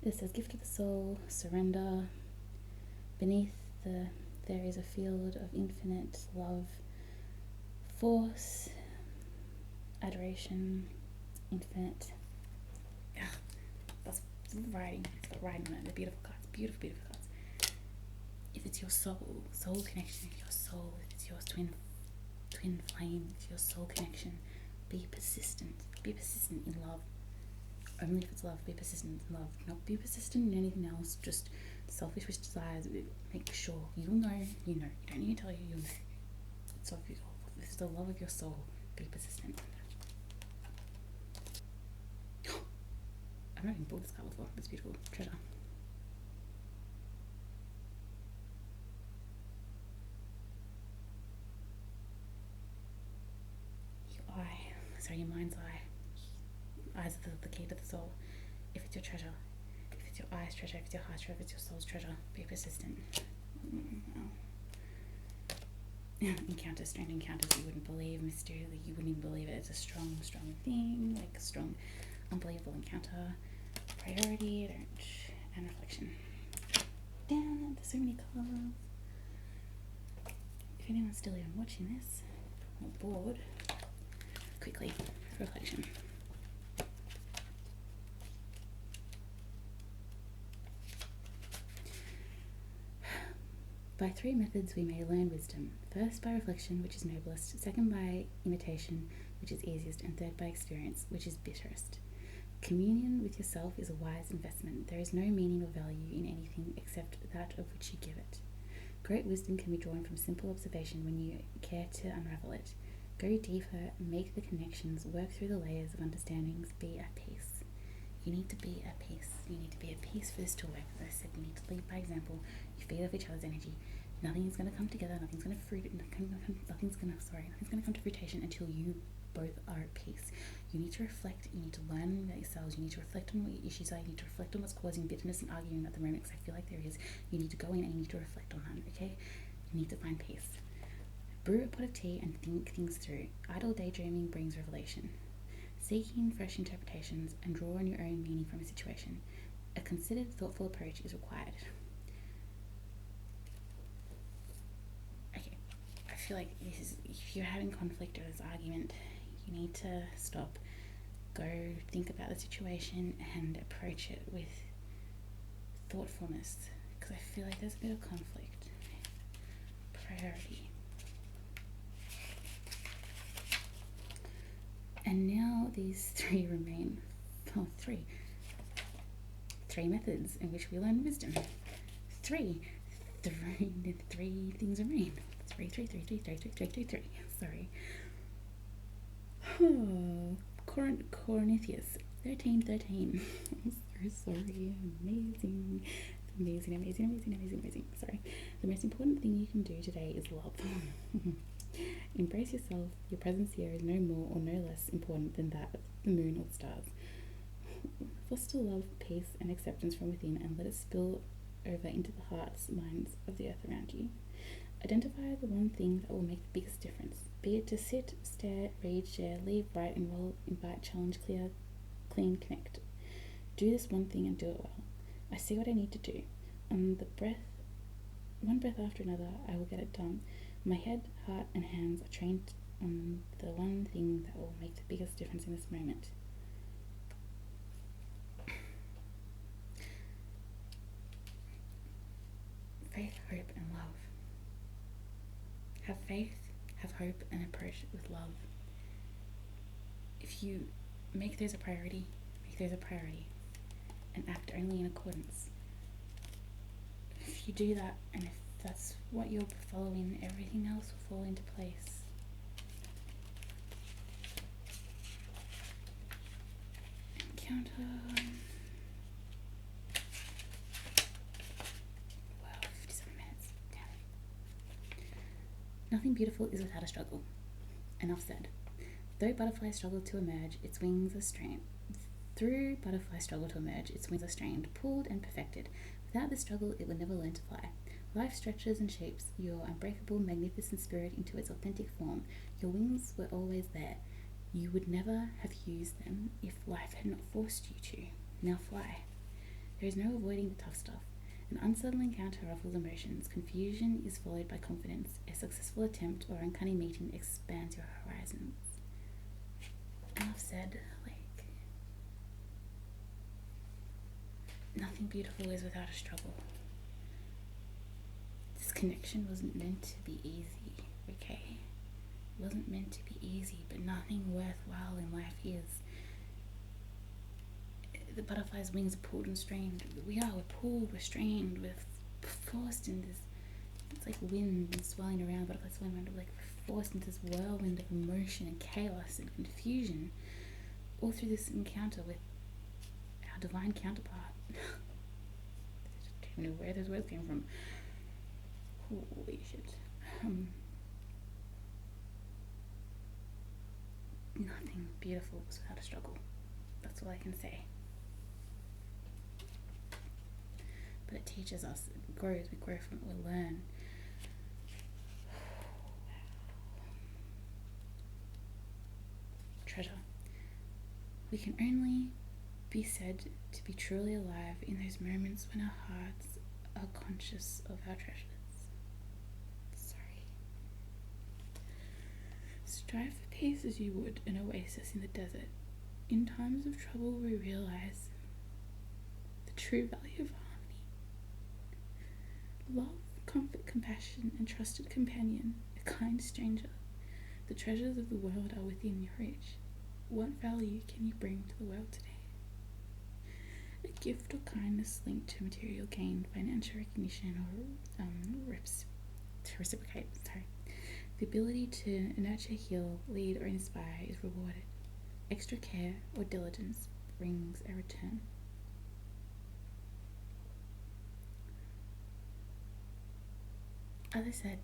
Speaker 1: It says, gift of the soul, surrender. Beneath there is a field of infinite love, force, adoration, infinite. Yeah, that's writing. It's got writing on it. They're beautiful cards. Beautiful, beautiful cards. If it's your soul connection, if your soul, if it's your twin flame, if it's your soul connection, be persistent. Be persistent in love. Only if it's love. Be persistent in love. Not be persistent in anything else. Just selfish wish desires. Make sure you'll know. You know. You don't need to tell you. You'll know. So if it's the love of your soul, be persistent. I've never even pulled this card before. It's beautiful. Treasure. Your eye. Sorry, your mind's eye. Eyes are the key to the soul. If it's your treasure, if it's your eye's treasure, if it's your heart's treasure, if it's your soul's treasure, be persistent. Encounters, strange encounters you wouldn't believe, mystery that you wouldn't even believe it. It's a strong thing, like a strong, unbelievable encounter. Priority, and reflection. Damn, there's so many cards. If anyone's still even watching this, or bored, quickly, reflection. By 3 methods we may learn wisdom. First, by reflection, which is noblest. Second, by imitation, which is easiest. And third, by experience, which is bitterest. Communion with yourself is a wise investment. There is no meaning or value in anything except that of which you give it. Great wisdom can be drawn from simple observation when you care to unravel it. Go deeper, make the connections, work through the layers of understandings, be at peace. You need to be at peace. You need to be at peace for this to work. As I said, you need to lead by example. You feed off each other's energy. Nothing is going to come together. Nothing's going to come to fruition until you both are at peace. You need to reflect. You need to learn about yourselves. You need to reflect on what your issues are. You need to reflect on what's causing bitterness and arguing at the moment, because I feel like there is. You need to go in and you need to reflect on that, okay? You need to find peace. Brew a pot of tea and think things through. Idle daydreaming brings revelation. Seeking fresh interpretations and draw on your own meaning from a situation. A considered, thoughtful approach is required. Okay, I feel like this is, if you're having conflict or this argument, you need to stop, go think about the situation and approach it with thoughtfulness, because I feel like there's a bit of conflict. Priority. And now these three remain. Oh, three methods in which we learn wisdom. Three things remain. Three. Sorry. Oh, Corinthians 13. I'm so sorry. Amazing. Sorry. The most important thing you can do today is love. Embrace yourself. Your presence here is no more or no less important than that of the moon or the stars. Foster love, peace, and acceptance from within, and let it spill over into the hearts, minds of the earth around you. Identify the one thing that will make the biggest difference, be it to sit, stare, read, share, leave, write, enroll, invite, challenge, clear, clean, connect. Do this one thing and do it well. I see what I need to do. On the one breath after another, I will get it done. My head, heart, and hands are trained on the one thing that will make the biggest difference in this moment. Faith, hope, and love. Have faith, have hope, and approach it with love. If you make those a priority, and act only in accordance. If you do that, and if that's what you're following, everything else will fall into place. Encounter. Wow, 57 minutes. Damn. Nothing beautiful is without a struggle. Enough said. Though butterflies struggle to emerge, its wings are strained. Pulled and perfected. Without this struggle, it would never learn to fly. Life stretches and shapes your unbreakable, magnificent spirit into its authentic form. Your wings were always there. You would never have used them if life had not forced you to. Now fly. There is no avoiding the tough stuff. An unsettled encounter ruffles emotions. Confusion is followed by confidence. A successful attempt or uncanny meeting expands your horizons. Enough said. Nothing beautiful is without a struggle. This connection wasn't meant to be easy, okay? It wasn't meant to be easy, but nothing worthwhile in life is. The butterfly's wings are pulled and strained. We're pulled, we're strained, we're forced in this, it's like wind swirling around, butterflies swirling around, like we're forced into this whirlwind of emotion and chaos and confusion, all through this encounter with our divine counterpart. I don't even know where those words came from. Holy shit. Nothing beautiful was without a struggle. That's all I can say. But it teaches us, it grows, we grow from it, we learn. Treasure. We can only be said to be truly alive in those moments when our hearts are conscious of our treasures. Sorry. Strive for peace as you would an oasis in the desert. In times of trouble, we realize the true value of harmony. Love, comfort, compassion, and trusted companion, a kind stranger. The treasures of the world are within your reach. What value can you bring to the world today? A gift or kindness linked to material gain, financial recognition, or to reciprocate. The ability to nurture, heal, lead, or inspire is rewarded. Extra care or diligence brings a return. As I said,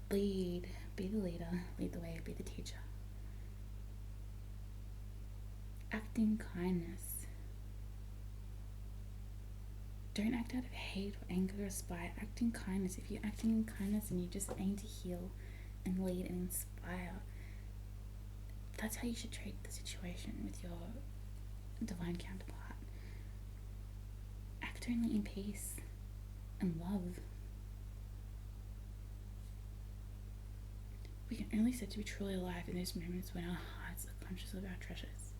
Speaker 1: lead, be the leader, lead the way, be the teacher. Act in kindness. Don't act out of hate or anger or spite. Act in kindness. If you're acting in kindness and you just aim to heal and lead and inspire, that's how you should treat the situation with your divine counterpart. Act only in peace and love. We can only said to be truly alive in those moments when our hearts are conscious of our treasures.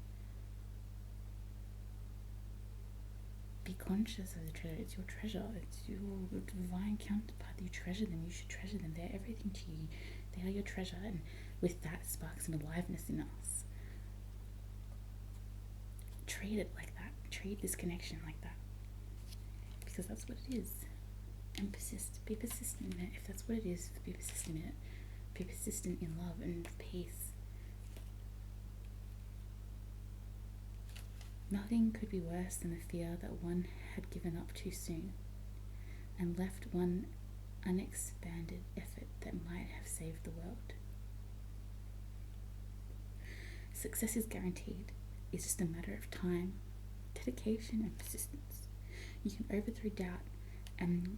Speaker 1: Be conscious of the treasure. It's your treasure. It's your divine counterpart. You treasure them. You should treasure them. They're everything to you. They are your treasure, and with that sparks an aliveness in us. Treat it like that. Treat this connection like that, because that's what it is. And persist. Be persistent in it. If that's what it is, be persistent in it. Be persistent in love and peace. Nothing could be worse than the fear that one had given up too soon and left one unexpanded effort that might have saved the world. Success is guaranteed. It's just a matter of time, dedication, and persistence. You can overthrow doubt and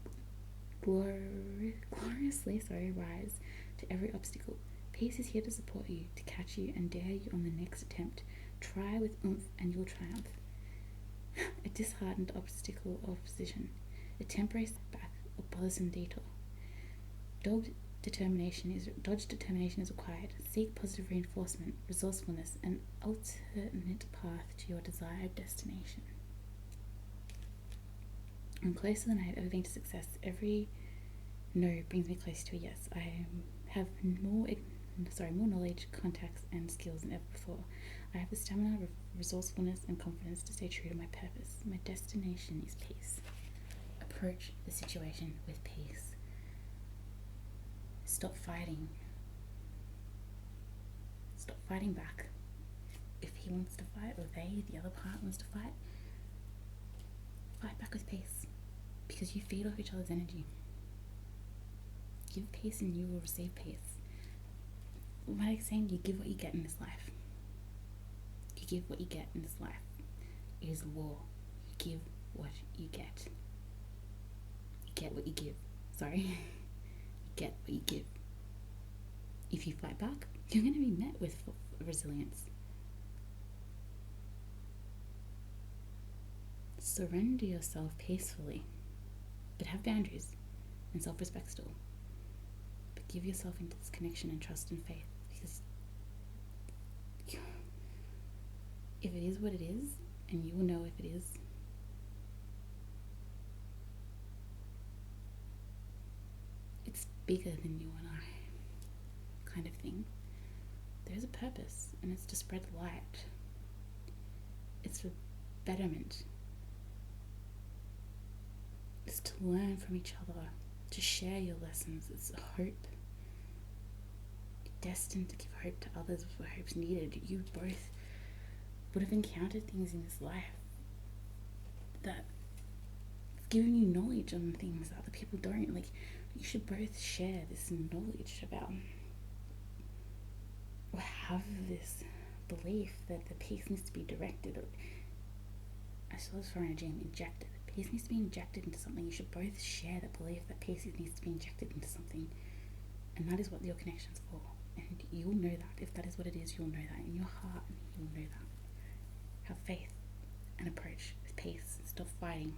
Speaker 1: gloriously rise to every obstacle. Peace is here to support you, to catch you and dare you on the next attempt. Try with oomph and you'll triumph. A disheartened obstacle or opposition, a temporary setback or bothersome detour. Dodge determination is required. Seek positive reinforcement, resourcefulness, and alternate path to your desired destination. I'm closer than I have ever been to success. Every no brings me close to a yes. I have more knowledge, contacts, and skills than ever before. I have the stamina, resourcefulness, and confidence to stay true to my purpose. My destination is peace. Approach the situation with peace. Stop fighting. Stop fighting back. If he wants to fight, or they, the other part, wants to fight back with peace, because you feed off each other's energy. Give peace and you will receive peace. Like saying, you give what you get in this life. You give what you get in this life. It is law. You give what you get. You get what you give. Sorry. You get what you give. If you fight back, you're going to be met with resilience. Surrender yourself peacefully, but have boundaries and self-respect still. But give yourself into this connection and trust and faith, because if it is what it is, and you will know if it is, it's bigger than you and I, kind of thing. There's a purpose, and it's to spread light. It's for betterment. It's to learn from each other, to share your lessons. It's hope. You're destined to give hope to others where hope's needed. You both would have encountered things in this life that have given you knowledge on things that other people don't. Like, you should both share this knowledge about, or have this belief that the peace needs to be directed, or I saw this for energy, injected. Peace needs to be injected into something. You should both share that belief that peace needs to be injected into something, and that is what your connection's for. And you'll know that. If that is what it is, you'll know that in your heart. You'll know that. Have faith and approach with peace. Stop fighting.